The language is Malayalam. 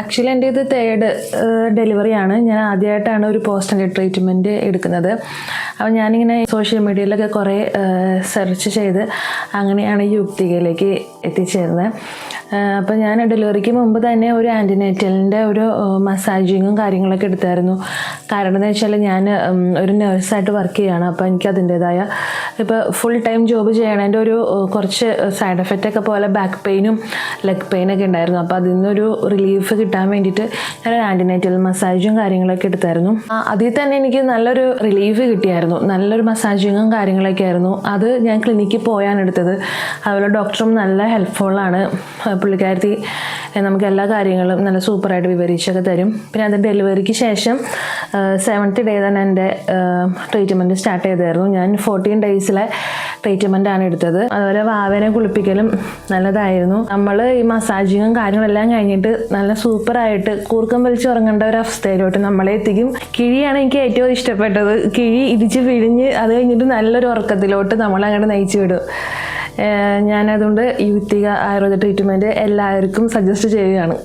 ആക്ച്വലി എൻ്റെ ഇത് തേർഡ് ഡെലിവറിയാണ്. ഞാൻ ആദ്യമായിട്ടാണ് ഒരു പോസ്റ്റ് ട്രീറ്റ്മെൻറ്റ് എടുക്കുന്നത്. അപ്പോൾ ഞാനിങ്ങനെ സോഷ്യൽ മീഡിയയിലൊക്കെ കുറേ സെർച്ച് ചെയ്ത് അങ്ങനെയാണ് ഈ യുക്തികയിലേക്ക് എത്തിച്ചേർന്നത്. അപ്പോൾ ഞാൻ ഡെലിവറിക്ക് മുമ്പ് തന്നെ ഒരു ആൻറ്റിനേറ്റലിൻ്റെ ഒരു മസാജിങ്ങും കാര്യങ്ങളൊക്കെ എടുത്തായിരുന്നു. കാരണം എന്ന് വെച്ചാൽ ഞാൻ ഒരു നേഴ്സായിട്ട് വർക്ക് ചെയ്യുകയാണ്. അപ്പോൾ എനിക്ക് അതിൻ്റേതായ ഇപ്പോൾ ഫുൾ ടൈം ജോബ് ചെയ്യണതിൻ്റെ ഒരു കുറച്ച് സൈഡ് എഫക്റ്റൊക്കെ പോലെ ബാക്ക് പെയിനും ലെഗ് പെയിനൊക്കെ ഉണ്ടായിരുന്നു. അപ്പോൾ അതിൽ നിന്നൊരു റിലീഫ് കിട്ടാൻ വേണ്ടിയിട്ട് ഞാനൊരു ആൻറ്റിനേറ്റൽ മസാജും കാര്യങ്ങളൊക്കെ എടുത്തായിരുന്നു. അതിൽ തന്നെ എനിക്ക് നല്ലൊരു റിലീഫ് കിട്ടിയായിരുന്നു. നല്ലൊരു മസാജിങ്ങും കാര്യങ്ങളൊക്കെ ആയിരുന്നു. അത് ഞാൻ ക്ലിനിക്കിൽ പോയാണ് എടുത്തത്. അതുപോലെ ഡോക്ടറും നല്ല ഹെൽപ്ഫുള്ളാണ്. പുള്ളിക്കാരത്തി നമുക്ക് എല്ലാ കാര്യങ്ങളും നല്ല സൂപ്പറായിട്ട് വിവരിച്ചൊക്കെ തരും. പിന്നെ അത് ഡെലിവറിക്ക് ശേഷം 7th ഡേ തന്നെ എൻ്റെ ട്രീറ്റ്മെൻറ്റ് സ്റ്റാർട്ട് ചെയ്തായിരുന്നു. ഞാൻ 14 ഡേയ്സിലെ ട്രീറ്റ്മെൻറ്റാണ് എടുത്തത്. അതുപോലെ വാവേനെ കുളിപ്പിക്കലും നല്ലതായിരുന്നു. നമ്മൾ ഈ മസാജിങ്ങും കാര്യങ്ങളെല്ലാം കഴിഞ്ഞിട്ട് നല്ല സൂപ്പറായിട്ട് കൂർക്കം വലിച്ച് ഉറങ്ങേണ്ട ഒരു അവസ്ഥയിലോട്ട് നമ്മളെ എത്തിക്കും. കിഴിയാണ് എനിക്ക് ഏറ്റവും ഇഷ്ടപ്പെട്ടത്. കിഴി ഇടിച്ച് പിഴിഞ്ഞ് അത് കഴിഞ്ഞിട്ട് നല്ലൊരു ഉറക്കത്തിലോട്ട് നമ്മളങ്ങോട്ട് നയിച്ചു വിടും. ഞാനതുകൊണ്ട് യുക്തിക ആയുർവേദ ട്രീറ്റ്മെൻറ്റ് എല്ലാവർക്കും സജസ്റ്റ് ചെയ്യുകയാണ്.